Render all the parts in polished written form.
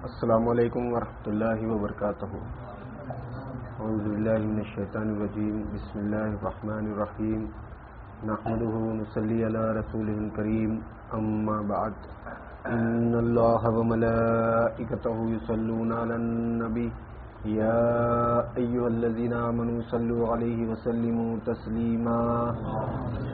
السلام علیکم ورحمۃ اللہ وبرکاتہ. اعوذ باللہ من الشیطان الرجیم. بسم اللہ الرحمن الرحیم. نحمده ونصلی علی رسوله الکریم. اما بعد. ان اللہ وملائکتہ یصلون علی النبی یا ایھا الذین آمنوا صلوا علیہ وسلموا تسلیما.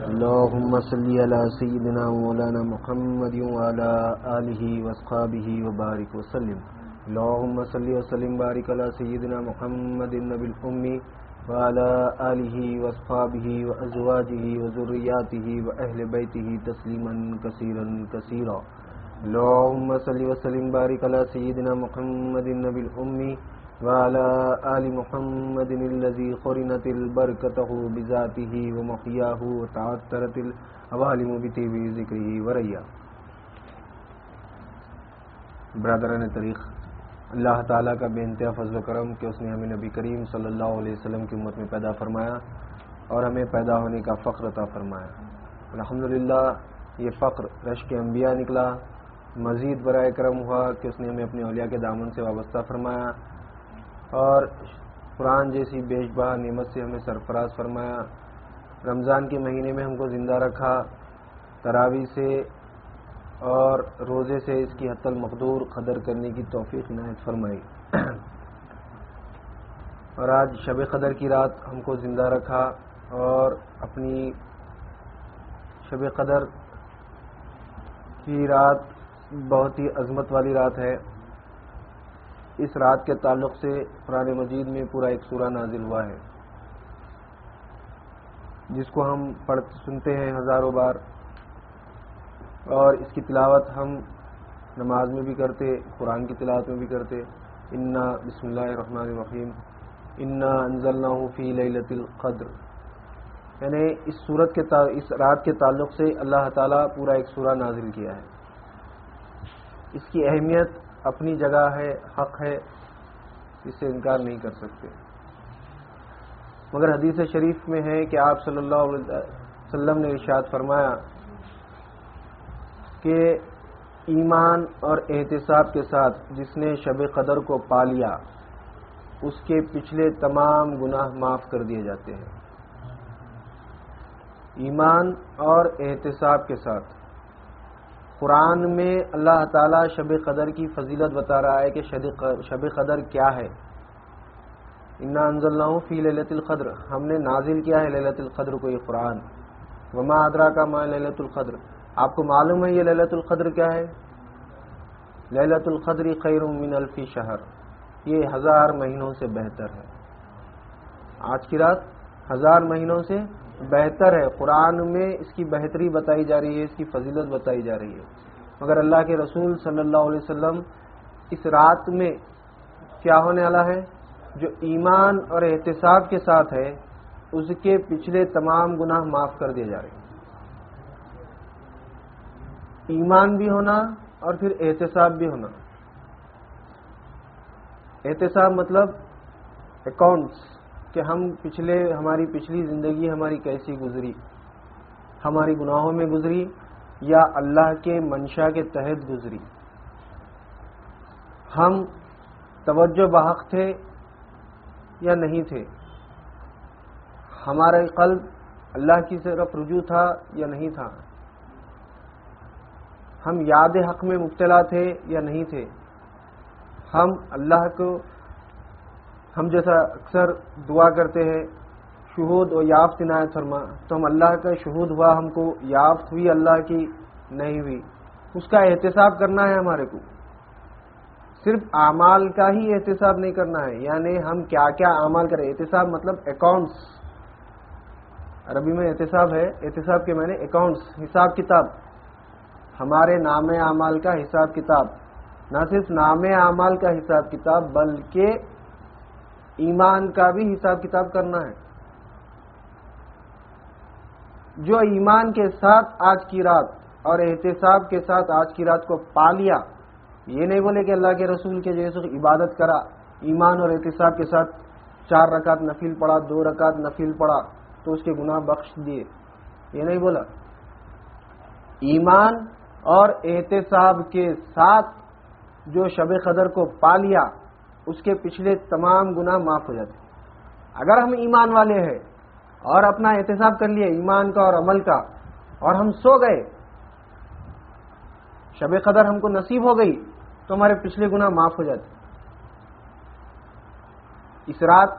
اللہم صلی علی سیدنا مولانا محمد وعلی آلہ واصحابہ وبارک وسلم. اللہم صلی وسلم بارک علی سیدنا محمد النبی الامی وعلی آلہ واصحابہ وازواجہ وذریاتہ واہل بیتہ تسلیما کثیرا کثیرا. اللہم صلی وسلم بارک علی سیدنا محمد النبی الامی وعلى آل محمد الذي قرنت البركته بذاته ومحياه وتعطرت العوالم بطيب ذكره وريا. برادران طریق، اللہ تعالیٰ کا بے انتہا فضل و کرم کہ اس نے ہمیں نبی کریم صلی اللہ علیہ وسلم کی امت میں پیدا فرمایا اور ہمیں پیدا ہونے کا فخر عطا فرمایا. الحمدللہ یہ فخر رشک انبیاء نکلا. مزید برائے کرم ہوا کہ اس نے ہمیں اپنے اولیاء کے دامن سے وابستہ فرمایا اور قرآن جیسی بیش بہا نعمت سے ہمیں سرفراز فرمایا. رمضان کے مہینے میں ہم کو زندہ رکھا، تراویح سے اور روزے سے اس کی حتی المقدور قدر کرنے کی توفیق عنایت فرمائی. اور آج شب قدر کی رات ہم کو زندہ رکھا اور اپنی شب قدر کی رات بہت ہی عظمت والی رات ہے. اس رات کے تعلق سے قرآن مجید میں پورا ایک سورہ نازل ہوا ہے جس کو ہم سنتے ہیں ہزاروں بار، اور اس کی تلاوت ہم نماز میں بھی کرتے، قرآن کی تلاوت میں بھی کرتے. انا بسم اللہ الرحمن الرحیم انا انزلناہ فی لیلۃ القدر، یعنی اس رات کے تعلق سے اللہ تعالیٰ پورا ایک سورہ نازل کیا ہے. اس کی اہمیت اپنی جگہ ہے، حق ہے، اس سے انکار نہیں کر سکتے. مگر حدیث شریف میں ہے کہ آپ صلی اللہ علیہ وسلم نے ارشاد فرمایا کہ ایمان اور احتساب کے ساتھ جس نے شب قدر کو پا لیا اس کے پچھلے تمام گناہ معاف کر دیے جاتے ہیں. ایمان اور احتساب کے ساتھ قرآن میں اللہ تعالیٰ شب قدر کی فضیلت بتا رہا ہے کہ شب قدر کیا ہے. انا انزلناہ فی لیلۃ القدر، ہم نے نازل کیا ہے لیلۃ القدر کو یہ قرآن. وما ادراک ما لیلۃ القدر، آپ کو معلوم ہے یہ لیلۃ القدر کیا ہے؟ لیلۃ القدر خیر من الف شہر، یہ 1000 مہینوں سے بہتر ہے. آج کی رات 1000 مہینوں سے بہتر ہے. قرآن میں اس کی بہتری بتائی جا رہی ہے، اس کی فضیلت بتائی جا رہی ہے. مگر اللہ کے رسول صلی اللہ علیہ وسلم اس رات میں کیا ہونے والا ہے؟ جو ایمان اور احتساب کے ساتھ ہے اس کے پچھلے تمام گناہ معاف کر دیے جا رہے ہیں. ایمان بھی ہونا اور پھر احتساب بھی ہونا. احتساب مطلب اکاؤنٹس کہ ہماری پچھلی زندگی ہماری کیسی گزری، ہماری گناہوں میں گزری یا اللہ کے منشا کے تحت گزری، ہم توجہ بحق تھے یا نہیں تھے، ہمارا قلب اللہ کی طرف رجوع تھا یا نہیں تھا، ہم یاد حق میں مبتلا تھے یا نہیں تھے، ہم جیسا اکثر دعا کرتے ہیں شہود و یافت عنایت فرما، تو ہم اللہ کا شہود ہوا، ہم کو یافت ہوئی اللہ کی نہیں ہوئی، اس کا احتساب کرنا ہے. ہمارے کو صرف اعمال کا ہی احتساب نہیں کرنا ہے، یعنی ہم کیا کیا اعمال کریں. احتساب مطلب اکاؤنٹس، عربی میں احتساب ہے، احتساب کے معنی اکاؤنٹس، حساب کتاب. ہمارے نام اعمال کا حساب کتاب، نہ صرف نام اعمال کا حساب کتاب بلکہ ایمان کا بھی حساب کتاب کرنا ہے. جو ایمان کے ساتھ آج کی رات اور احتساب کے ساتھ آج کی رات کو پا لیا، یہ نہیں بولے کہ اللہ کے رسول کے جیسے عبادت کرا، ایمان اور احتساب کے ساتھ 4 رکعت نفل پڑھا، 2 رکعت نفل پڑھا تو اس کے گناہ بخش دیے، یہ نہیں بولا. ایمان اور احتساب کے ساتھ جو شب قدر کو پا لیا اس کے پچھلے تمام گناہ معاف ہو جاتے ہیں۔ اگر ہم ایمان والے ہیں اور اپنا احتساب کر لیے ایمان کا اور عمل کا اور ہم سو گئے، شب قدر ہم کو نصیب ہو گئی، تو ہمارے پچھلے گناہ معاف ہو جاتے ہیں۔ اس رات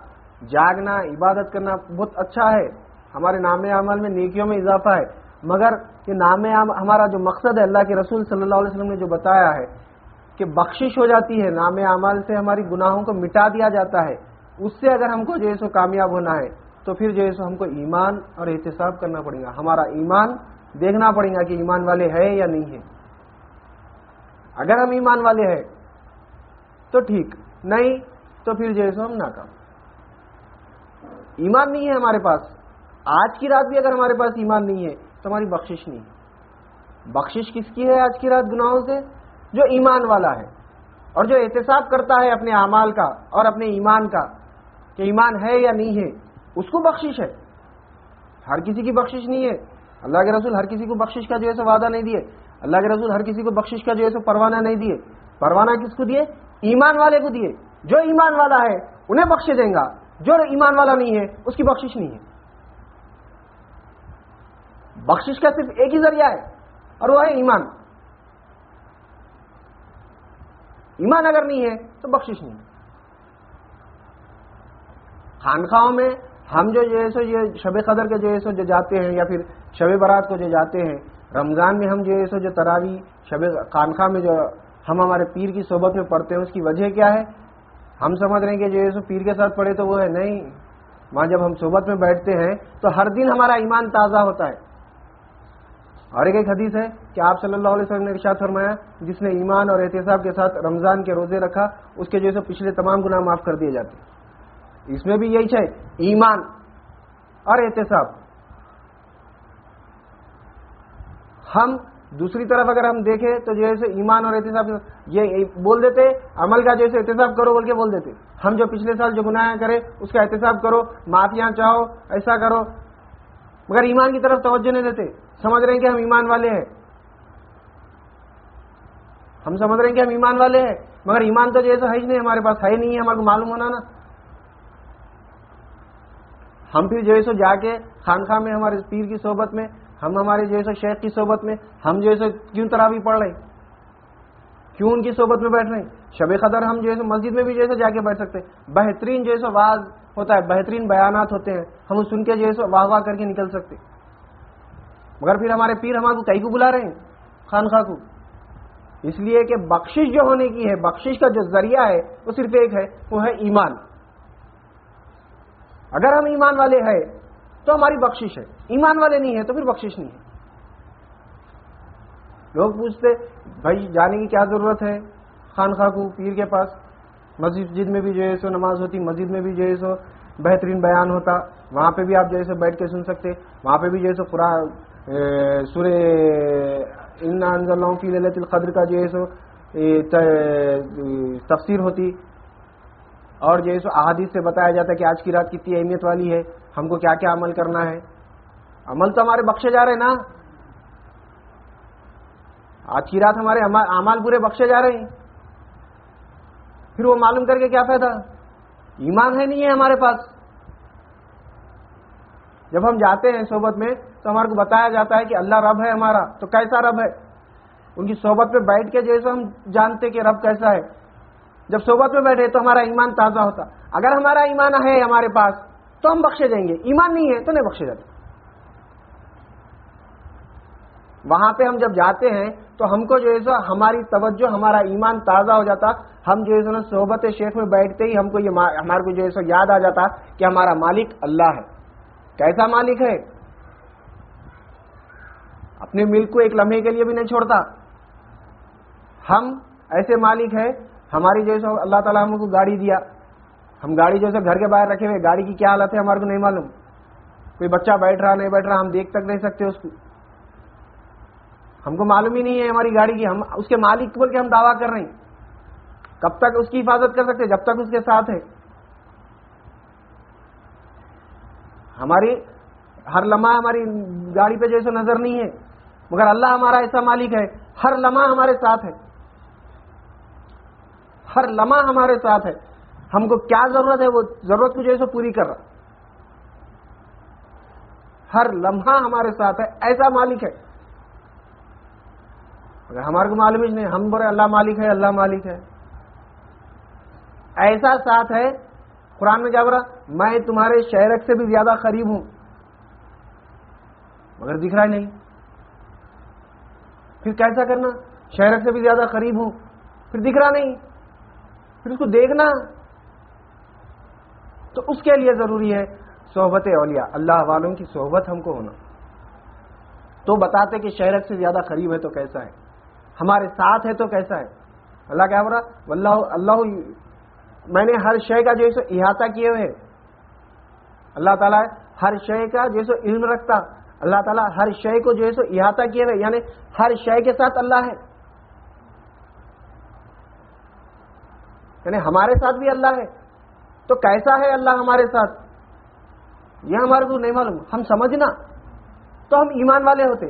جاگنا، عبادت کرنا بہت اچھا ہے، ہمارے نام اعمال میں نیکیوں میں اضافہ ہے، مگر یہ نام ہمارا جو مقصد ہے، اللہ کے رسول صلی اللہ علیہ وسلم نے جو بتایا ہے کہ بخشش ہو جاتی ہے، نام اعمال سے ہماری گناہوں کو مٹا دیا جاتا ہے، اس سے اگر ہم کو جو ہے سو کامیاب ہونا ہے تو پھر جو ہے سو ہم کو ایمان اور احتساب کرنا پڑے گا، ہمارا ایمان دیکھنا پڑے گا کہ ایمان والے ہیں یا نہیں ہے۔ اگر ہم ایمان والے ہیں تو ٹھیک، نہیں تو پھر جو ہے سو ہم ناکام۔ ایمان نہیں ہے ہمارے پاس، آج کی رات بھی اگر ہمارے پاس ایمان نہیں ہے تو ہماری بخشش نہیں ہے۔ بخشش کس کی ہے آج کی رات گناہوں سے؟ جو ایمان والا ہے اور جو احتساب کرتا ہے اپنے اعمال کا اور اپنے ایمان کا کہ ایمان ہے یا نہیں ہے، اس کو بخشش ہے۔ ہر کسی کی بخشش نہیں ہے۔ اللہ کے رسول ہر کسی کو بخشش کا جو ہے سو وعدہ نہیں دیے، اللہ کے رسول ہر کسی کو بخشش کا جو ہے سو پروانہ نہیں دیے۔ پروانہ کس کو دیے؟ ایمان والے کو دیے۔ جو ایمان والا ہے انہیں بخشے دیں گا، جو ایمان والا نہیں ہے اس کی بخشش نہیں ہے۔ بخشش کا صرف ایک ہی ذریعہ ہے اور وہ ہے ایمان۔ ایمان اگر نہیں ہے تو بخشش نہیں ہے۔ خانقاہوں میں ہم جو ہے سو یہ شب قدر کے جو ہے سو جو جاتے ہیں یا پھر شب برات کو جو جاتے ہیں، رمضان میں ہم جو ہے سو جو تراویح شب خانقاہ میں جو ہم ہمارے پیر کی صحبت میں پڑھتے ہیں، اس کی وجہ کیا ہے؟ ہم سمجھ رہے ہیں کہ جو ہے سو پیر کے ساتھ پڑھے تو وہ ہے، نہیں، وہاں جب ہم صحبت میں بیٹھتے ہیں تو ہر دن ہمارا ایمان تازہ ہوتا ہے۔ اور ایک حدیث ہے کہ آپ صلی اللہ علیہ وسلم نے ارشاد فرمایا، جس نے ایمان اور احتساب کے ساتھ رمضان کے روزے رکھا اس کے جو ہے پچھلے تمام گناہ معاف کر دیے جاتے ہیں۔ اس میں بھی یہی ہے، ایمان اور احتساب۔ ہم دوسری طرف اگر ہم دیکھیں تو جو ہے ایمان اور احتساب یہ بول دیتے، عمل کا جو ہے احتساب کرو بول کے بول دیتے، ہم جو پچھلے سال جو گناہ کرے اس کا احتساب کرو، معافیاں چاہو، ایسا کرو، مگر ایمان کی طرف توجہ نہیں دیتے۔ سمجھ رہے ہیں کہ ہم ایمان والے ہیں، ہم سمجھ رہے ہیں کہ ہم ایمان والے ہیں، مگر ایمان تو جیسا ہے ہی نہیں، ہمارے پاس ہے نہیں ہے، ہمارے کو معلوم ہونا نا۔ ہم پھر جو ہے سو جا کے خانقاہ میں ہمارے پیر کی صحبت میں، ہم ہمارے جو ہے سو شیخ کی صحبت میں ہم جو ہے سو کیوں تراویح پڑھ رہے ہیں، کیوں ان کی صحبت میں بیٹھ رہے ہیں؟ شب قدر ہم جو ہے سو مسجد میں بھی جو ہے سو جا کے بیٹھ سکتے ہیں، بہترین جو ہے سو واعظ ہوتا ہے، بہترین بیانات ہوتے ہیں، ہم سن کے جو ہے سو واہ واہ کر کے نکل سکتے، مگر پھر ہمارے پیر ہمارے کو کہیں کو بلا رہے ہیں خانقاہ کو، اس لیے کہ بخشش جو ہونے کی ہے، بخشش کا جو ذریعہ ہے وہ صرف ایک ہے، وہ ہے ایمان۔ اگر ہم ایمان والے ہیں تو ہماری بخشش ہے، ایمان والے نہیں ہے تو پھر بخشش نہیں ہے۔ لوگ پوچھتے بھائی جانے کی کیا ضرورت ہے خانقاہ کو، پیر کے پاس؟ مسجد میں بھی جو ہے سو نماز ہوتی، مسجد میں بھی جو ہے سو بہترین بیان ہوتا، وہاں پہ بھی آپ جو ہے سو بیٹھ کے سن سکتے، وہاں پہ بھی جو ہے سو قرآن سورہ انا انزلناہ فی لیلۃ القدر کا جو ہے سو تفسیر ہوتی، اور جو ہے سو احادیث سے بتایا جاتا ہے کہ آج کی رات کتنی اہمیت والی ہے، ہم کو کیا کیا عمل کرنا ہے۔ عمل تو ہمارے بخشے جا رہے ہیں نا، آج کی رات ہمارے اعمال پورے بخشے جا رہے ہیں، پھر وہ معلوم کر کے کیا فائدہ؟ ایمان ہے نہیں ہے ہمارے پاس۔ جب ہم جاتے ہیں صحبت میں تو ہمارے کو بتایا جاتا ہے کہ اللہ رب ہے ہمارا، تو کیسا رب ہے؟ ان کی صحبت پہ بیٹھ کے جیسے ہم جانتے کہ رب کیسا ہے، جب صحبت میں بیٹھے تو ہمارا ایمان تازہ ہوتا۔ اگر ہمارا ایمان ہے ہمارے پاس تو ہم بخشے جائیں گے، ایمان نہیں ہے تو نہیں بخشے جاتے۔ وہاں پہ ہم جب جاتے ہیں تو ہم کو جو ہے سو ہماری توجہ، ہمارا ایمان تازہ ہو جاتا، ہم جو ہے سو صحبت شیخ میں بیٹھتے ہی ہم کو یہ ہمارے کو جو ہے سو یاد آ جاتا کہ ہمارا مالک اللہ ہے۔ کیسا مالک ہے؟ اپنے ملک کو ایک لمحے کے لیے بھی نہیں چھوڑتا۔ ہم ایسے مالک ہے، ہماری جو ہے سو اللہ تعالیٰ ہم کو گاڑی دیا، ہم گاڑی جو ہے گھر کے باہر رکھے ہوئے، گاڑی کی کیا حالت ہے ہمارے کو نہیں معلوم، کوئی بچہ بیٹھ رہا نہیں بیٹھ رہا ہم دیکھ تک نہیں سکتے اس کو، ہم کو معلوم ہی نہیں ہے ہماری گاڑی کی، ہم اس کے مالک بول کے ہم دعویٰ کر رہے ہیں۔ کب تک اس کی حفاظت کر سکتے؟ جب تک اس کے ساتھ ہے۔ ہماری ہر لمحہ ہماری گاڑی پہ جیسے نظر نہیں ہے، مگر اللہ ہمارا ایسا مالک ہے ہر لمحہ ہمارے ساتھ ہے۔ ہر لمحہ ہمارے ساتھ ہے. ہم کو کیا ضرورت ہے وہ ضرورت کو جو ہے سو پوری کر رہا. ہر لمحہ ہمارے ساتھ ہے. ایسا مالک ہے. اگر ہمارے کو معلوم ہی نہیں, ہم بولے اللہ مالک ہے, اللہ مالک ہے. ایسا ساتھ ہے. قرآن میں کیا بولا, میں تمہارے شہرک سے بھی زیادہ قریب ہوں, مگر دکھ رہا ہی نہیں. پھر کیسا کرنا, شہرک سے بھی زیادہ قریب ہوں, پھر دکھ رہا نہیں, پھر اس کو دیکھنا. تو اس کے لیے ضروری ہے صحبت اولیاء, اللہ والوں کی صحبت ہم کو ہونا. تو بتاتے کہ شہرک سے زیادہ قریب ہے تو کیسا ہے, ہمارے ساتھ ہے تو کیسا ہے. اللہ کیا بولا, واللہ اللہ میں نے ہر شے کا جو ہے سو احاطہ کیے ہوئے. اللہ تعالیٰ ہر شے کا جو ہے سو علم رکھتا. اللہ تعالیٰ ہر شے کو جو ہے سو احاطہ کیے ہوئے, یعنی ہر شے کے ساتھ اللہ ہے. یعنی ہمارے ساتھ بھی اللہ ہے. تو کیسا ہے اللہ ہمارے ساتھ, یہ ہمارے کو نہیں معلوم. ہم سمجھنا تو ہم ایمان والے ہوتے.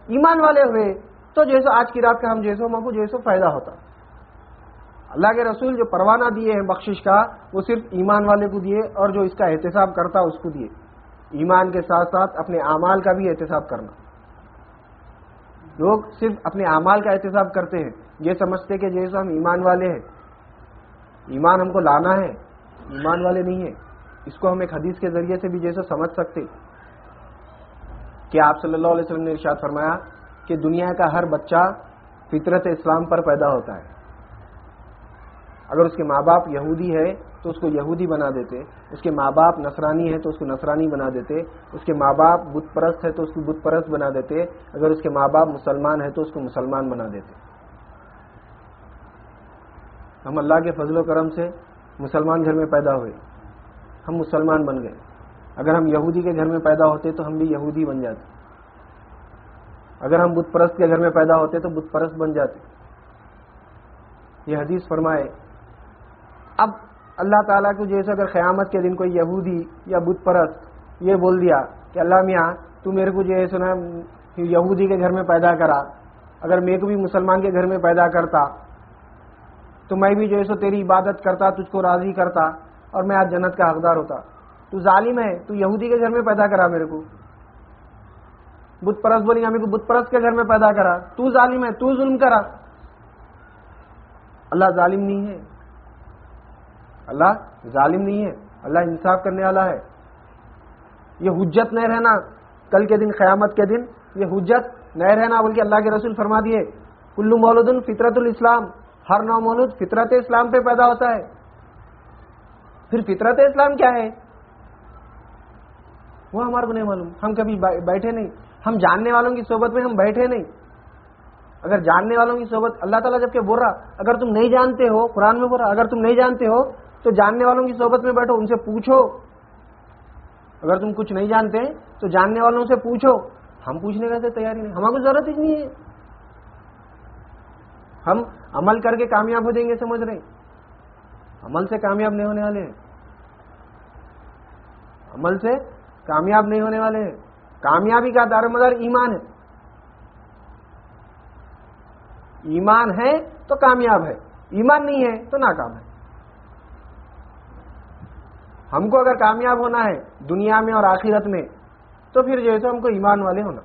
ایمان والے ہوئے تو جو ہے سو آج کی رات کا ہم جو ہے سو ہم کو جو ہے سو فائدہ ہوتا. اللہ کے رسول جو پروانہ دیے ہیں بخشش کا, وہ صرف ایمان والے کو دیے, اور جو اس کا احتساب کرتا اس کو دیے. ایمان کے ساتھ ساتھ اپنے اعمال کا بھی احتساب کرنا. لوگ صرف اپنے اعمال کا احتساب کرتے ہیں, یہ سمجھتے کہ جیسے ہم ایمان والے ہیں, ایمان ہم کو لانا ہے, ایمان والے نہیں ہیں. اس کو ہم ایک حدیث کے ذریعے سے بھی جیسے سمجھ سکتے کہ آپ صلی اللہ علیہ وسلم نے ارشاد فرمایا کہ دنیا کا ہر بچہ فطرت اسلام پر پیدا ہوتا ہے. اگر اس کے ماں باپ یہودی ہے تو اس کو یہودی بنا دیتے, اس کے ماں باپ نصرانی ہے تو اس کو نصرانی بنا دیتے, اس کے ماں باپ بت پرست ہے تو اس کو بت پرست بنا دیتے, اگر اس کے ماں باپ مسلمان ہے تو اس کو مسلمان بنا دیتے. ہم اللہ کے فضل و کرم سے مسلمان گھر میں پیدا ہوئے, ہم مسلمان بن گئے. اگر ہم یہودی کے گھر میں پیدا ہوتے تو ہم بھی یہودی بن جاتے. اگر ہم بت پرست کے گھر میں پیدا ہوتے تو بت پرست بن جاتے. یہ حدیث فرمائے. اب اللہ تعالیٰ کو جیسے اگر قیامت کے دن کوئی یہودی یا بت پرست یہ بول دیا کہ اللہ میاں تو میرے کو جو ہے سنا یہودی کے گھر میں پیدا کرا, اگر میرے کو بھی مسلمان کے گھر میں پیدا کرتا تو میں بھی جو ہے سو تیری عبادت کرتا, تجھ کو راضی کرتا, اور میں آج جنت کا حقدار ہوتا. تو ظالم ہے, تو یہودی کے گھر میں پیدا کرا میرے کو. بت پرست بولیں گے میرے کو بت پرست کے گھر میں پیدا کرا, تو ظالم ہے, تو ظلم کرا. اللہ ظالم نہیں ہے, اللہ ظالم نہیں ہے, اللہ انصاف کرنے والا ہے. یہ حجت نہیں رہنا کل کے دن, قیامت کے دن یہ حجت نہیں رہنا, بلکہ اللہ کے رسول فرما دیے کل مولود فطرت الاسلام, ہر نو مولود فطرت اسلام پہ پیدا ہوتا ہے. پھر فطرت اسلام کیا ہے وہ ہمارے کو نہیں معلوم. ہم کبھی بیٹھے نہیں, ہم جاننے والوں کی صحبت میں ہم بیٹھے نہیں. اگر جاننے والوں کی صحبت, اللہ تعالیٰ جب کہ بول رہا اگر تم نہیں جانتے ہو, قرآن میں بول رہا اگر تم نہیں جانتے ہو تو جاننے والوں کی صحبت میں بیٹھو, ان سے پوچھو. اگر تم کچھ نہیں جانتے تو جاننے والوں سے پوچھو. ہم پوچھنے کا تو تیاری نہیں, ہمارے کو ضرورت ہی نہیں ہے. ہم عمل کر کے کامیاب ہو جائیں گے سمجھ رہے, عمل سے کامیاب نہیں ہونے والے ہیں. عمل سے کامیاب نہیں ہونے والے ہیں. کامیابی کا دار مدار ایمان ہے. ایمان ہے تو کامیاب ہے, ایمان نہیں ہے تو ناکام ہے. ہم کو اگر کامیاب ہونا ہے دنیا میں اور آخرت میں تو پھر جو ہے تو ہم کو ایمان والے ہونا.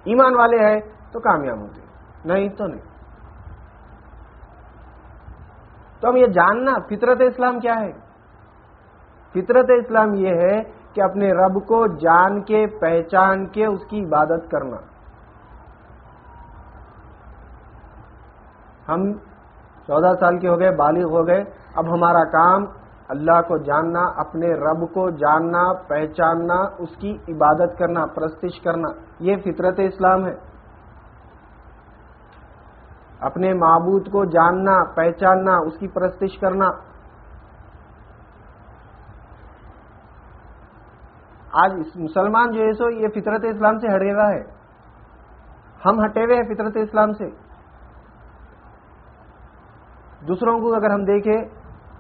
ایمان والے ہیں تو کامیاب ہوتے, نہیں تو نہیں. تو ہم یہ جاننا فطرت اسلام کیا ہے. فطرت اسلام یہ ہے کہ اپنے رب کو جان کے پہچان کے اس کی عبادت کرنا. ہم 14 سال کے ہو گئے, بالغ ہو گئے, اب ہمارا کام اللہ کو جاننا, اپنے رب کو جاننا, پہچاننا, اس کی عبادت کرنا, پرستش کرنا, یہ فطرت اسلام ہے. اپنے معبود کو جاننا, پہچاننا, اس کی پرستش کرنا. آج مسلمان جو ہے سو یہ فطرت اسلام سے ہٹے ہوا ہے. ہم ہٹے ہوئے ہیں فطرت اسلام سے. دوسروں کو اگر ہم دیکھیں,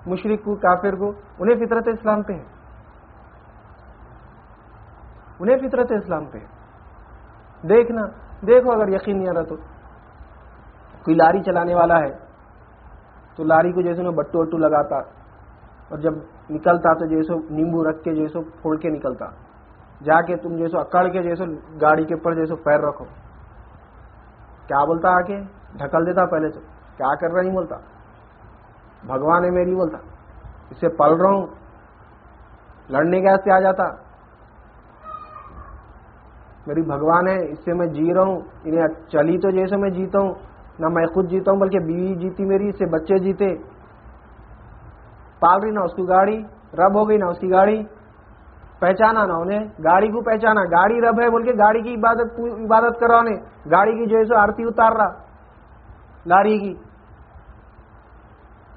مشرک کو, کافر کو, انہیں فطرت اسلام پہ ہے, انہیں فطرت اسلام پہ ہے. دیکھنا, دیکھو اگر یقین نہیں آ رہا تو کوئی لاری چلانے والا ہے, تو لاری کو جیسے میں بٹو وٹو لگاتا اور جب نکلتا تو جیسے نیمبو رکھ کے جیسے پھوڑ کے نکلتا. جا کے تم جیسے اکڑ کے جیسے گاڑی کے اوپر جیسے پیر رکھو. کیا بولتا آ کے ڈھکل دیتا پہلے سے, کیا کر رہا نہیں بولتا, بھگوان ہے میری بولتا, اس سے پل رہا ہوں, لڑنے کے واسطے آ جاتا, میری بھگوان ہے اس سے میں جی رہا ہوں, انہیں چلی تو جیسے میں جیتا ہوں, نہ میں خود جیتا ہوں بلکہ بیوی جیتی میری, اس سے بچے جیتے, پال رہی نہ اس کی گاڑی, رب ہو گئی نہ اس کی گاڑی, پہچانا نہ انہیں, گاڑی کو پہچانا, گاڑی رب ہے بول کے گاڑی کی عبادت کر رہا انہیں, گاڑی کی جو ہے سو آرتی اتار رہا لاری کی,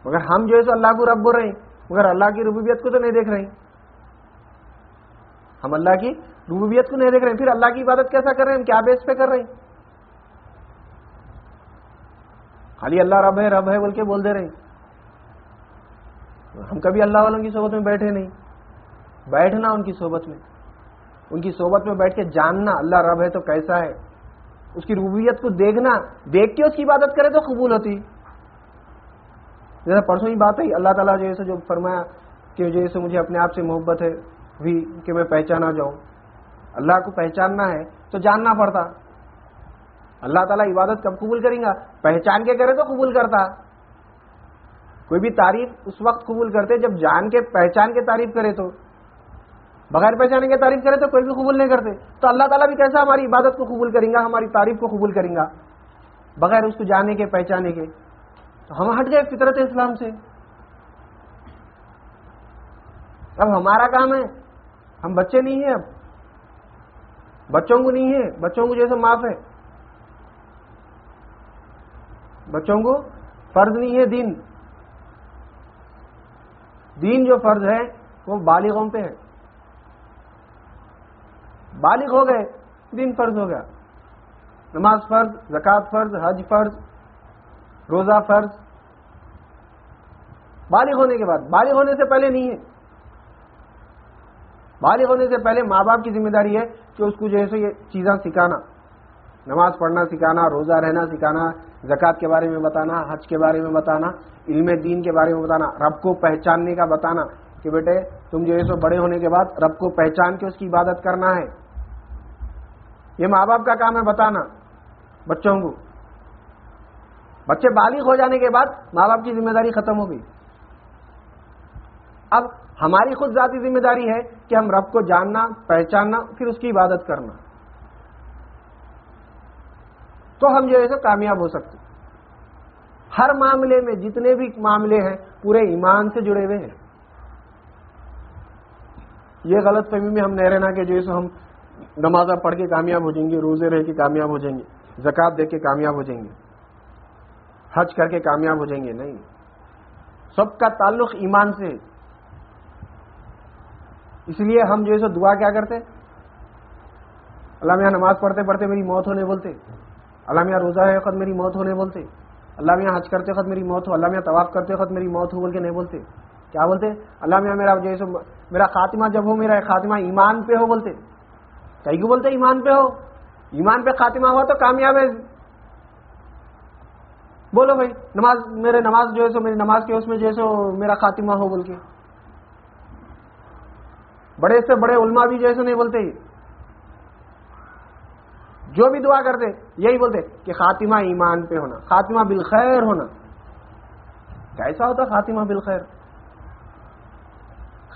مگر ہم جو ہے سو اللہ کو رب بول رہے ہیں, مگر اللہ کی ربوبیت کو تو نہیں دیکھ رہے ہیں, ہم اللہ کی ربوبیت کو نہیں دیکھ رہے ہیں, پھر اللہ کی عبادت کیسا کر رہے ہیں, ہم کیا بیس پہ کر رہے ہیں, خالی اللہ رب ہے بول کے بول دے رہے ہیں. ہم کبھی اللہ والوں کی صحبت میں بیٹھے نہیں, بیٹھنا ان کی صحبت میں, ان کی صحبت میں بیٹھ کے جاننا اللہ رب ہے تو کیسا ہے, اس کی ربوبیت کو دیکھنا, دیکھ کے اس کی عبادت کرے تو قبول ہوتی. جیسا پرسوں ہی بات ہے, اللہ تعالیٰ جیسے جو فرمایا کہ جیسے مجھے اپنے آپ سے محبت ہے بھی کہ میں پہچانا جاؤں, اللہ کو پہچاننا ہے تو جاننا پڑتا. اللہ تعالیٰ عبادت کب قبول کریں گا, پہچان کے کرے تو قبول کرتا. کوئی بھی تعریف اس وقت قبول کرتے جب جان کے پہچان کے تعریف کرے, تو بغیر پہچانے کے تعریف کرے تو کوئی بھی قبول نہیں کرتے. تو اللہ تعالیٰ بھی کیسا ہماری عبادت کو قبول کریں گا, ہماری تعریف کو قبول کریں گا بغیر اس کو جانے کے پہچانے کے. تو ہم ہٹ گئے فطرت اسلام سے. اب ہمارا کام ہے, ہم بچے نہیں ہیں, اب بچوں کو نہیں ہے, بچوں کو جیسے معاف ہے, بچوں کو فرض نہیں ہے دین. دین جو فرض ہے وہ بالغوں پہ ہے, بالغ ہو گئے دین فرض ہو گیا. نماز فرض, زکوٰۃ فرض, حج فرض, روزہ فرض, بالغ ہونے کے بعد. بالغ ہونے سے پہلے نہیں ہے. بالغ ہونے سے پہلے ماں باپ کی ذمہ داری ہے کہ اس کو جو ہے یہ چیزاں سکھانا, نماز پڑھنا سکھانا, روزہ رہنا سکھانا, زکوٰۃ کے بارے میں بتانا, حج کے بارے میں بتانا, علم دین کے بارے میں بتانا, رب کو پہچاننے کا بتانا کہ بیٹے تم جو ہے سو بڑے ہونے کے بعد رب کو پہچان کے اس کی عبادت کرنا ہے. یہ ماں باپ کا کام ہے بتانا بچوں کو. بچے بالغ ہو جانے کے بعد ماں باپ کی ذمہ داری ختم ہو گئی. اب ہماری خود ذاتی ذمہ داری ہے کہ ہم رب کو جاننا, پہچاننا, پھر اس کی عبادت کرنا, تو ہم جو ہے سو کامیاب ہو سکتے. ہر معاملے میں جتنے بھی معاملے ہیں پورے ایمان سے جڑے ہوئے ہیں. یہ غلط فہمی میں ہم نہیں رہنا کہ جو ہے سو ہم نمازیں پڑھ کے کامیاب ہو جائیں گے, روزے رہ کے کامیاب ہو جائیں گے, زکوٰۃ دے کے کامیاب ہو جائیں گے, حج کر کے کامیاب ہو جائیں گے. نہیں, سب کا تعلق ایمان سے. اس لیے ہم جو ہے سو دعا کیا کرتے, اللہ میاں نماز پڑھتے پڑھتے میری موت ہونے بولتے, اللہ میاں روزہ ہے وقت میری موت ہونے بولتے, اللہ میاں حج کرتے وقت میری موت ہو, اللہ میاں طواف کرتے وقت میری موت ہو بول کے نہیں بولتے. کیا بولتے, اللہ میاں میرا جو ہے سو میرا خاتمہ جب ہو, میرا خاتمہ ایمان پہ ہو بولتے. کئی کو بولتے ایمان پہ ہو, ایمان پہ خاتمہ ہوا تو کامیاب ہے. بولو بھائی نماز, میرے نماز جو ہے سو میری نماز کے اس میں جو ہے سو میرا خاتمہ ہو بول کے. بڑے سے بڑے علماء بھی جو ہے سو نہیں بولتے, جو بھی دعا کرتے یہی بولتے کہ خاتمہ ایمان پہ ہونا, خاتمہ بالخیر ہونا. کیسا ہوتا خاتمہ بالخیر؟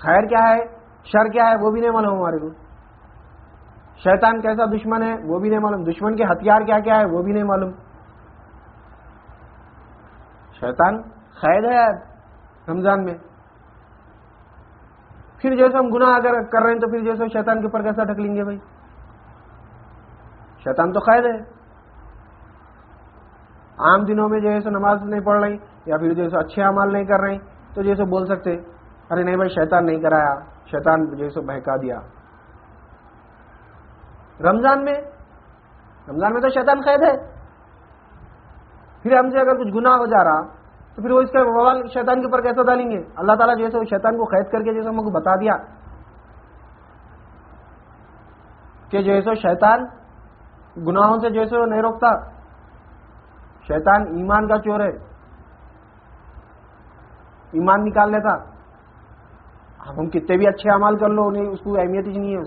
خیر کیا ہے, شر کیا ہے وہ بھی نہیں معلوم ہمارے کو. شیطان کیسا دشمن ہے وہ بھی نہیں معلوم, دشمن کے ہتھیار کیا کیا ہے وہ بھی نہیں معلوم. شیطان قید ہے رمضان میں. پھر جیسے ہم گناہ اگر کر رہے ہیں تو پھر جیسے شیطان کے اوپر کیسا ڈھکلیں گے بھائی؟ شیطان تو قید ہے. عام دنوں میں جو ہے سو نماز نہیں پڑھ رہی یا پھر جو ہے سو اچھے اعمال نہیں کر رہے تو جیسے بول سکتے ارے نہیں بھائی شیطان نہیں کرایا, شیطان جو ہے سو بہکا دیا. رمضان میں تو شیطان قید ہے. پھر ہم سے اگر کچھ گناہ ہو جا رہا تو پھر وہ اس کا بوال شیطان کے اوپر کیسا ڈالیں گے؟ اللہ تعالیٰ جو ہے شیطان کو قید کر کے جیسے ہم کو بتا دیا کہ جو ہے سو شیطان گناہوں سے جو ہے سو نہیں روکتا, شیطان ایمان کا چور ہے. ایمان نکال لیتا. اب ہم کتنے بھی اچھے اعمال کر لو نہیں، اس کو اہمیت ہی نہیں ہے.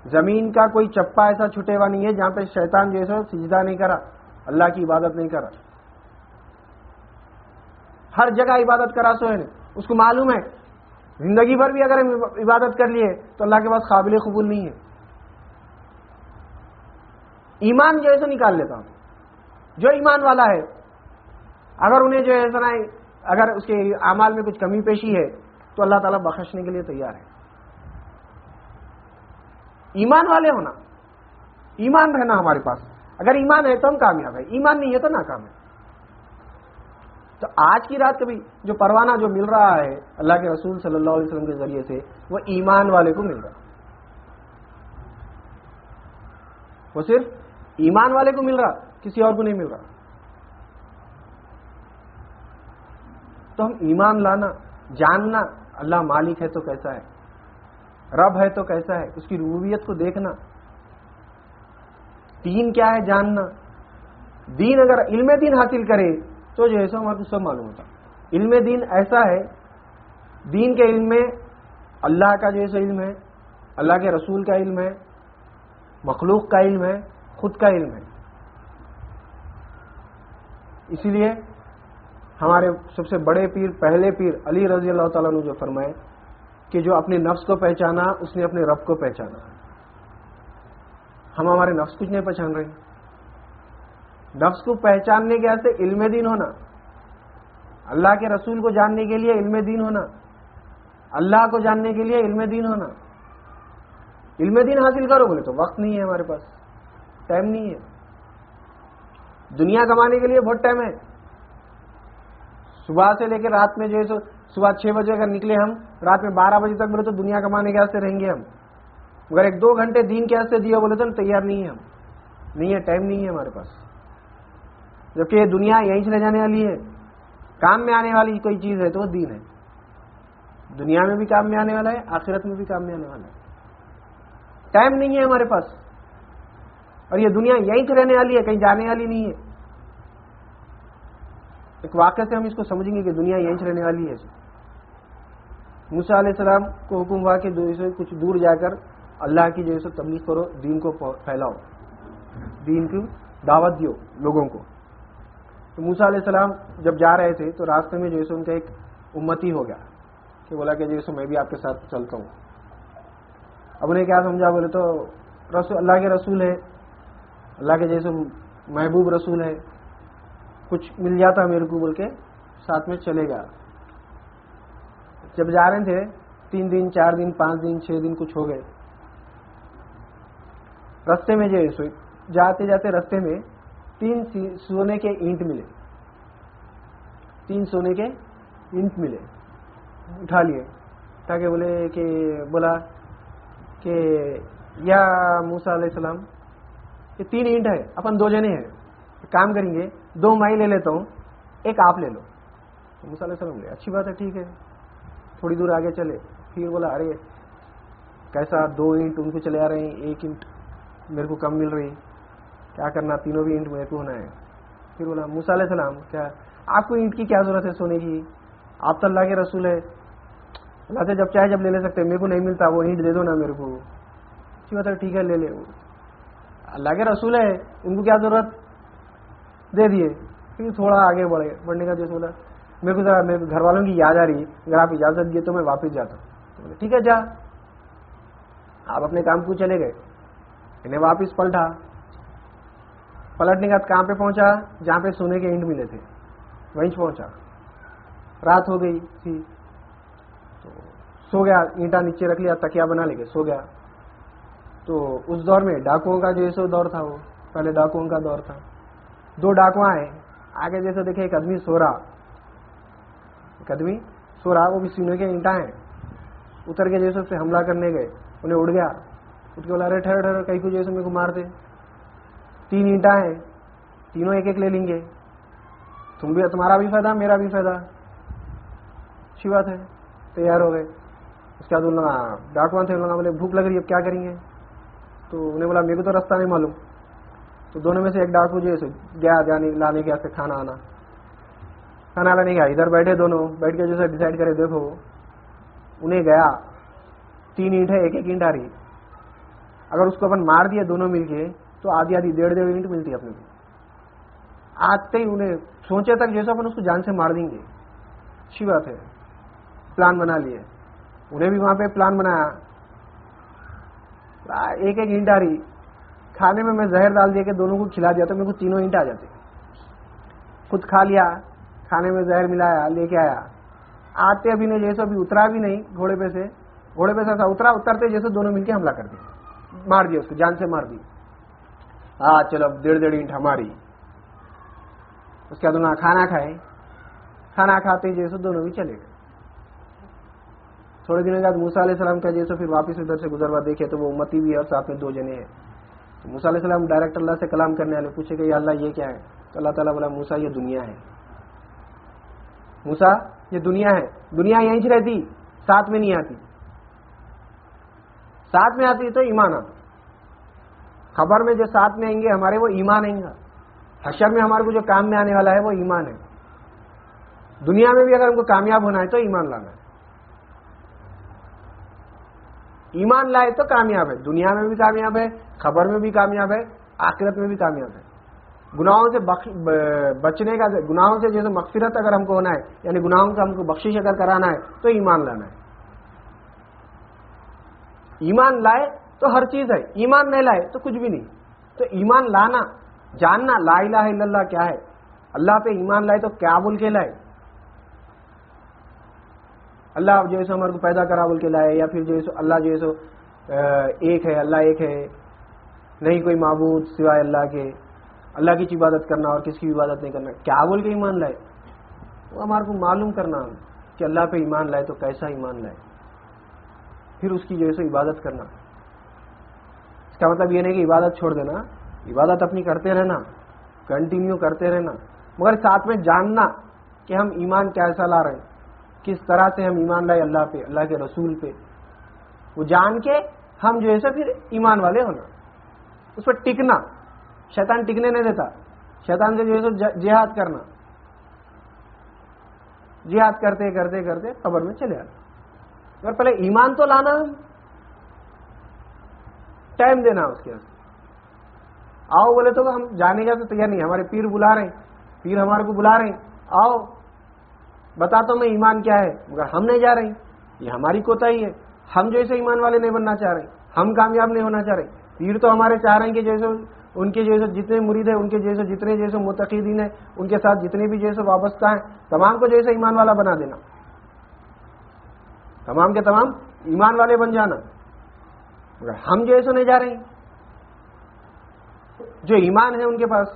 زمین کا کوئی چپا ایسا چھٹے ہوا نہیں ہے جہاں پہ شیطان جو ہے سجدہ نہیں کرا، اللہ کی عبادت نہیں کرا. ہر جگہ عبادت کرا سو ہے. اس کو معلوم ہے زندگی بھر بھی اگر ہم عبادت کر لیے تو اللہ کے پاس قابل قبول نہیں ہے. ایمان جو ہے نکال لیتا ہوں. جو ایمان والا ہے اگر انہیں جو ہے نا اگر اس کے اعمال میں کچھ کمی پیشی ہے تو اللہ تعالیٰ بخشنے کے لیے تیار ہے. ایمان والے ہونا، ایمان رہنا ہمارے پاس. اگر ایمان ہے تو ہم کامیاب ہے، ایمان نہیں ہے تو ناکام ہے. تو آج کی رات کبھی جو پروانہ جو مل رہا ہے اللہ کے رسول صلی اللہ علیہ وسلم کے ذریعے سے، وہ ایمان والے کو مل رہا. وہ صرف ایمان والے کو مل رہا، کسی اور کو نہیں مل رہا. تو ہم ایمان لانا، جاننا اللہ مالک ہے تو کیسا ہے، رب ہے تو کیسا ہے، اس کی ربوبیت کو دیکھنا. دین کیا ہے جاننا. دین اگر علم دین حاصل کرے تو جو ہے سو ہمارے کو سب معلوم ہوتا. علم دین ایسا ہے، دین کے علم میں اللہ کا جو ہے علم ہے، اللہ کے رسول کا علم ہے، مخلوق کا علم ہے، خود کا علم ہے. اسی لیے ہمارے سب سے بڑے پیر، پہلے پیر علی رضی اللہ تعالیٰ نے جو فرمائے کہ جو اپنے نفس کو پہچانا اس نے اپنے رب کو پہچانا. ہم ہمارے نفس کچھ نہیں پہچان رہے. نفس کو پہچاننے کے واسطے علم دین ہونا، اللہ کے رسول کو جاننے کے لیے علم دین ہونا، اللہ کو جاننے کے لیے علم دین ہونا. علم دین حاصل کرو بولے تو وقت نہیں ہے ہمارے پاس، ٹائم نہیں ہے. دنیا کمانے کے لیے بہت ٹائم ہے. صبح سے لے کے رات میں جو ہے سو صبح 6 بجے اگر نکلے ہم رات میں 12 بجے تک بولے تو دنیا کمانے کے واسطے رہیں گے ہم. مگر 1-2 گھنٹے دین کے واسطے دیے بولے تو تیار نہیں ہے ہم. نہیں ہے، ٹائم نہیں ہے ہمارے پاس. جبکہ یہ دنیا یہیں سے رہ جانے والی ہے. کام میں آنے والی کوئی چیز ہے تو وہ دین ہے. دنیا میں بھی کام میں آنے والا ہے، آخرت میں بھی کام میں آنے والا ہے. ٹائم نہیں ہے ہمارے پاس. اور یہ دنیا یہیں سے رہنے والی ہے، کہیں جانے والی نہیں ہے. ایک واقعہ سے ہم اس کو سمجھیں گے کہ دنیا یہیں سے رہنے والی ہے. موسیٰ علیہ السلام کو حکم ہوا کہ کچھ دور جا کر اللہ کی جو ہے تبلیغ کرو، دین کو پھیلاؤ، دین کی دعوت دیو لوگوں کو. تو موسیٰ علیہ السلام جب جا رہے تھے تو راستے میں جو ہے ان کا ایک امتی ہو گیا کہ بولا کہ جو ہے میں بھی آپ کے ساتھ چلتا ہوں. اب انہیں کیا سمجھا بولے تو رسول اللہ کے رسول ہے، اللہ کے جیسے محبوب رسول ہے، کچھ مل جاتا میرے کو بول کے ساتھ میں چلے گا. جب جا رہے تھے 3 دن 4 دن 5 دن 6 دن کچھ ہو گئے. رستے میں جو ہے جاتے جاتے رستے میں 3 سونے کے اینٹ ملے. 3 سونے کے اینٹ ملے. اٹھا لیے تاکہ بولا کہ یا موسیٰ علیہ السلام یہ 3 اینٹ ہے، اپن 2 جنے ہیں، کام کریں گے 2 میں لے لیتا ہوں، ایک آپ لے لو. موسیٰ علیہ السلام بولے اچھی بات ہے، ٹھیک ہے. تھوڑی دور آگے چلے، پھر بولا ارے کیسا 2 اینٹ ان کو چلے آ رہے ہیں، 1 اینٹ میرے کو کم مل رہی، کیا کرنا، تینوں بھی اینٹ میرے کو ہونا ہے. پھر بولا موسیٰ علیہ السلام کیا آپ کو اینٹ کی کیا ضرورت ہے سونے کی، آپ تو اللہ کے رسول ہے، اللہ سے جب چاہے جب لے سکتے، میرے کو نہیں ملتا وہ اینٹ دے دو نا میرے کو. اچھی بات ہے، ٹھیک ہے لے لے. اللہ کے رسول ہے، ان کو کیا ضرورت، دے دیے. پھر تھوڑا آگے بڑھنے کا جیسے بولا میرے کو ذرا میرے گھر والوں کی یاد آ رہی ہے، اگر آپ اجازت دیے تو میں واپس جاتا ہوں. ٹھیک ہے جا. آپ اپنے کام کو چلے گئے. انہیں واپس پلٹنے کے بعد کہاں پہ پہنچا، جہاں پہ سونے کے اینٹ ملے تھے وہیں پہنچا. رات ہو گئی تھی تو سو گیا، اینٹا نیچے رکھ لیا، تکیا بنا لے کے سو گیا. تو اس دور میں ڈاکوؤں کا جو ہے دور تھا، وہ پہلے ڈاکوؤں کا دور تھا. 2 ڈاکو آئے آگے، جیسے دیکھے ایک آدمی سو رہا، وہ بھی سونے کے اینٹا ہیں. اتر کے جیسے حملہ کرنے گئے، انہیں اڑ گیا. اٹھ کے بولا ارے ٹھہر کہیں کو جیسے میرے کو مار دے، 3 اینٹا ہیں، تینوں ایک ایک لے لیں گے، تمہارا بھی فائدہ میرا بھی فائدہ. اچھی بات ہے، تیار ہو گئے. اس کے بعد ڈاکواں تھے، بولے بھوک لگ رہی ہے اب کیا کریں گے. تو انہیں بولا میرے کو تو راستہ نہیں معلوم. تو دونوں میں سے ایک ڈاکو جو ہے گیا لانے کے واسطے کھانا آنا. کھانا لانے گیا, ادھر بیٹھے دونوں, بیٹھ کے جیسے ڈیسائڈ کرے دیکھو انہیں گیا 3 اینٹ ہے, ایک اینٹ آ رہی, اگر اس کو اپن مار دیا دونوں مل کے تو آدھی 1.5 اینٹ ملتی ہے اپنے کو. آتے ہی انہیں سوچے تک جیسا اپن اس کو جان سے مار دیں گے. اچھی بات ہے, پلان بنا لیے, انہیں بھی وہاں پہ پلان بنایا, ایک اینٹ آ رہی, کھانے میں زہر ڈال دیا کہ دونوں کو کھلا دیا تو میرے کو 3 اینٹ آ جاتے. خود کھا لیا, کھانے میں زہر ملایا, لے کے آیا, آتے ابھی نے جیسے ابھی اترا بھی نہیں گھوڑے پہ سے ایسا اترا, اترتے جیسے دونوں مل کے حملہ کر دیا, مار دیا اس کو, جان سے مار دی. ہاں چلو اب 1.5 اینٹ ہماری. اس کے بعد انہوں نے کھانا کھائے, کھانا کھاتے جیسے دونوں بھی چلے گئے. تھوڑے دنوں کے بعد موسیٰ علیہ السلام کا جیسے پھر واپس ادھر سے گزروا دیکھے تو وہ امتی بھی ہے اور ساتھ میں 2 جنے ہیں. موسیٰ علیہ السلام ڈائریکٹ اللہ سے کلام کرنے والے, پوچھے کہ یا اللہ یہ کیا ہے؟ تو اللہ تعالیٰ بولا موسیٰ یہ دنیا ہے. موسیٰ یہ دنیا ہے, دنیا یہیں سے رہتی, ساتھ میں نہیں آتی. ساتھ میں آتی تو ایمان آتا. خبر میں جو ساتھ میں آئیں گے ہمارے وہ ایمان آئیں گا. حشر میں ہمارے کو جو کام میں آنے والا ہے وہ ایمان ہے. دنیا میں بھی اگر ہم کو کامیاب ہونا ہے تو ایمان لانا ہے. ایمان لائے تو کامیاب ہے, دنیا میں بھی کامیاب ہے, خبر میں بھی کامیاب ہے, آخرت میں بھی کامیاب ہے. گناہوں سے بچنے کا, گناہوں سے جیسے مغفرت اگر ہم کو ہونا ہے, یعنی گناہوں سے ہم کو بخشش اگر کرانا ہے تو ایمان لانا ہے. ایمان لائے تو ہر چیز ہے, ایمان نہیں لائے تو کچھ بھی نہیں. تو ایمان لانا, جاننا لا الہ الا اللہ کیا ہے, اللہ پہ ایمان لائے تو کیا بول کے لائے, اللہ جو ہے ہمارے کو پیدا کرا بول کے لائے, یا پھر جو ہے اللہ جو ہے ایک ہے, اللہ ایک ہے, نہیں کوئی معبود سوائے اللہ کے, اللہ کی عبادت کرنا اور کس کی عبادت نہیں کرنا, کیا بول کے ایمان لائے. وہ ہمارے کو معلوم کرنا کہ اللہ پہ ایمان لائے تو کیسا ایمان لائے, پھر اس کی جو ہے عبادت کرنا. اس کا مطلب یہ نہیں کہ عبادت چھوڑ دینا, عبادت اپنی کرتے رہنا, کنٹینیو کرتے رہنا, مگر ساتھ میں جاننا کہ ہم ایمان کیسا لا رہے ہیں, کس طرح سے ہم ایمان لائے اللہ پہ, اللہ کے رسول پہ. وہ جان کے ہم جو ہے پھر ایمان والے ہونا, اس پر ٹکنا. شیطان ٹکنے نہیں دیتا, شیطان سے جو ہے جہاد کرنا, جہاد کرتے کرتے کرتے قبر میں چلے آنا. مگر پہلے ایمان تو لانا, ٹائم دینا اس کے. آؤ بولے تو ہم جانے کا تو تیار نہیں, ہمارے پیر بلا رہے ہیں, پیر ہمارے کو بلا رہے ہیں, آؤ بتا تو میں ایمان کیا ہے, مگر ہم نہیں جا رہے ہیں. یہ ہماری کوتاہی ہے, ہم جیسے ایمان والے نہیں بننا چاہ رہے, ہم کامیاب نہیں ہونا چاہ رہے. پیر تو ہمارے چاہ رہے ہیں کہ جیسے ان کے جیسے جتنے مرید ہیں, ان کے جیسے جتنے جیسے متقیدین ہیں, ان کے ساتھ جتنے بھی جیسے وابستہ ہیں, تمام کو جیسے ایمان والا بنا دینا, تمام کے تمام ایمان والے بن جانا. مگر ہم جیسے نہیں جا رہے ہیں. جو ایمان ہے ان کے پاس,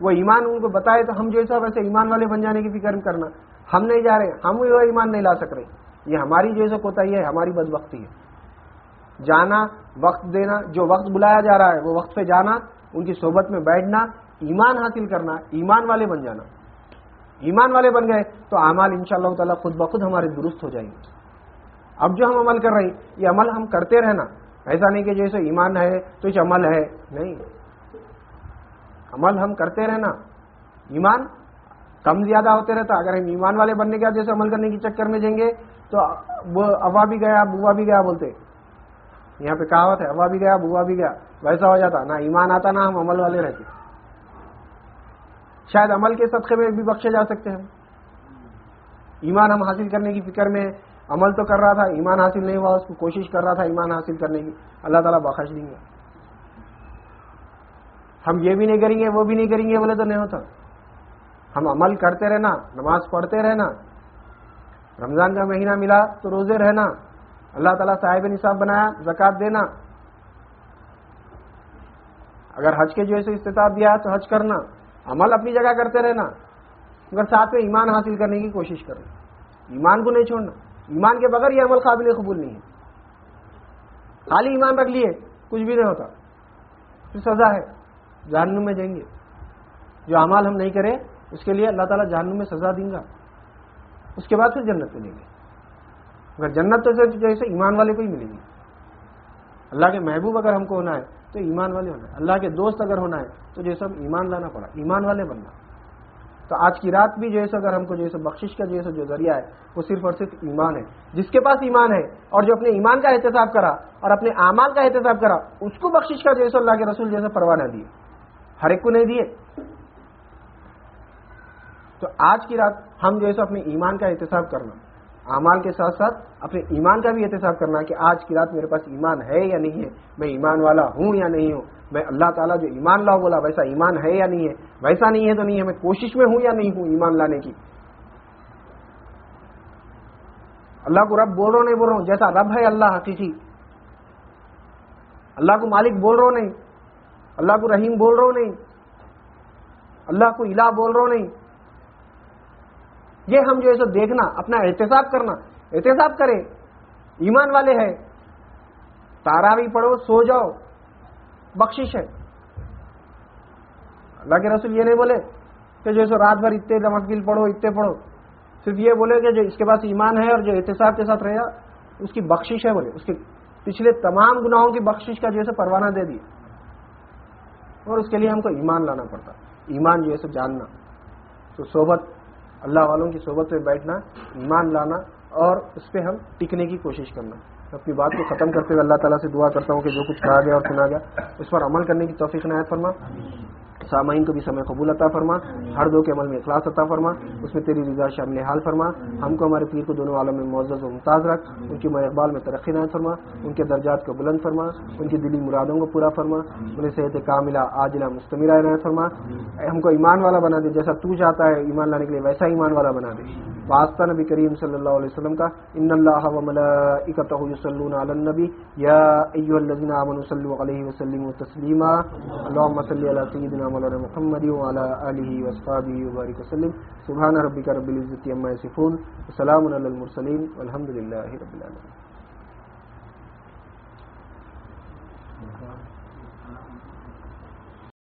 وہ ایمان ان کو بتائے تو ہم جیسا ویسے ایمان والے بن جانے کی فکر کرنا. ہم نہیں جا رہے, ہم وہ ایمان نہیں لا سک رہے. یہ ہماری جیسے کوتاہی ہے, ہماری بدبختی ہے. جانا, وقت دینا, جو وقت بلایا جا رہا ہے وہ وقت پہ جانا, ان کی صحبت میں بیٹھنا, ایمان حاصل کرنا, ایمان والے بن جانا. ایمان والے بن گئے تو اعمال انشاءاللہ تعالی خود بخود ہمارے درست ہو جائیں گے. اب جو ہم عمل کر رہے ہیں یہ عمل ہم کرتے رہنا, ایسا نہیں کہ جیسے ایمان ہے تو یہ عمل ہے, نہیں, عمل ہم کرتے رہنا. ایمان کم زیادہ ہوتے رہتا. اگر ہم ایمان والے بننے کے بعد جیسے عمل کرنے کے چکر میں جائیں گے تو وہ ابا بھی گیا بوا بھی گیا بولتے, یہاں پہ کہاوت ہے, ابا بھی گیا بوا بھی گیا, ویسا ہو جاتا. نہ ایمان آتا نہ ہم عمل والے رہتے. شاید عمل کے صدقے میں بھی بخشے جا سکتے ہیں. ایمان ہم حاصل کرنے کی فکر میں, عمل تو کر رہا تھا, ایمان حاصل نہیں ہوا, اس کو کوشش کر رہا تھا ایمان حاصل کرنے کی, اللہ تعالیٰ بخش دیں گے. ہم یہ بھی نہیں کریں گے وہ بھی نہیں کریں گے بولے تو نہیں ہوتا. ہم عمل کرتے رہنا, نماز پڑھتے رہنا, رمضان کا مہینہ ملا تو روزے رہنا, اللہ تعالیٰ صاحب نصاب بنایا زکوٰۃ دینا, اگر حج کے جو ہے استطاعت دیا تو حج کرنا, عمل اپنی جگہ کرتے رہنا, مگر ساتھ میں ایمان حاصل کرنے کی کوشش کرنا, ایمان کو نہیں چھوڑنا. ایمان کے بغیر یہ عمل قابل قبول نہیں ہے. خالی ایمان رکھ لیے کچھ بھی نہیں ہوتا, پھر سزا ہے, جہنم میں جائیں گے. جو اعمال ہم نہیں کریں اس کے لیے اللہ تعالیٰ جہنم میں سزا دیں گا, اس کے بعد پھر جنت ملے گی. مگر جنت تو جیسے ایمان والے کو ہی ملے گی. اللہ کے محبوب اگر ہم کو ہونا ہے تو ایمان والے ہونا ہے, اللہ کے دوست اگر ہونا ہے تو جیسے ہم ایمان لانا پڑا, ایمان والے بننا. تو آج کی رات بھی جو ہے اگر ہم کو جو ہے بخشش کا جو ذریعہ ہے وہ صرف اور صرف ایمان ہے. جس کے پاس ایمان ہے اور جو اپنے ایمان کا احتساب کرا اور اپنے اعمال کا احتساب کرا, اس کو بخشش کا جو ہے اللہ کے رسول جیسے پروانہ دیے, ہر ایک کو نہیں دیے. تو آج کی رات ہم جو ہے اپنے ایمان کا احتساب کرنا, اعمال کے ساتھ ساتھ اپنے ایمان کا بھی احتساب کرنا کہ آج کی رات میرے پاس ایمان ہے یا نہیں ہے, میں ایمان والا ہوں یا نہیں ہوں, میں اللہ تعالیٰ جو ایمان لاؤ بولا ویسا ایمان ہے یا نہیں ہے, ویسا نہیں ہے تو نہیں ہے, میں کوشش میں ہوں یا نہیں ہوں ایمان لانے کی. اللہ کو رب بول رہا ہوں نہیں بول رہا ہوں, جیسا رب ہے اللہ حقیقی, اللہ کو مالک بول رہا ہوں نہیں, اللہ کو رحیم بول رہا ہوں نہیں, اللہ کو الہ بول رہا ہوں نہیں. یہ ہم جو ہے دیکھنا, اپنا احتساب کرنا, احتساب کریں ایمان والے ہیں. تراویح پڑھو, سو جاؤ, بخشش ہے. اللہ کے رسول یہ نہیں بولے کہ جو ہے رات بھر اتنے نوافل پڑھو, اتنے پڑھو, صرف یہ بولے کہ جو اس کے پاس ایمان ہے اور جو احتساب کے ساتھ رہا اس کی بخشش ہے, بولے اس کے پچھلے تمام گناہوں کی بخشش کا جو ہے پروانہ دے دی. اور اس کے لیے ہم کو ایمان لانا پڑتا, ایمان جو ہے جاننا. تو صحبت, اللہ والوں کی صحبت میں بیٹھنا, ایمان لانا اور اس پہ ہم ٹکنے کی کوشش کرنا. اپنی بات کو ختم کرتے ہوئے اللہ تعالیٰ سے دعا کرتا ہوں کہ جو کچھ کہا گیا اور سنا گیا اس پر عمل کرنے کی توفیق عنایت فرما. سامعین کو بھی سمے قبول عطا فرما, ہر دو کے عمل میں اخلاص عطا فرما, اس میں تیری رضا شامل حال فرما. ہم کو ہمارے پیر کو دونوں عالم میں معزز و ممتاز رکھ, ان کی اقبال میں ترقی عنایت فرما, ان کے درجات کو بلند فرما, ان کی دلی مرادوں کو پورا فرما, انہیں صحت کاملہ عاجلہ مستمرہ عنایت فرما. ہم کو ایمان والا بنا دے, جیسا تو چاہتا ہے ایمان لانے کے لیے ویسا ایمان والا بنا دے. واسطہ نبی کریم صلی اللہ علیہ وسلم کا, ان اللہ و ملائکتہ یصلون علی النبی یا ایھا الذین آمنوا صلوا علیہ وسلموا تسلیما. اللهم صل علی سیدنا مولانا محمد وعلى آلہ واصحابہ وبارک وسلم. سبحان ربک رب العزۃ عما یصفون وسلام علی المرسلین والحمد للہ رب العالمین.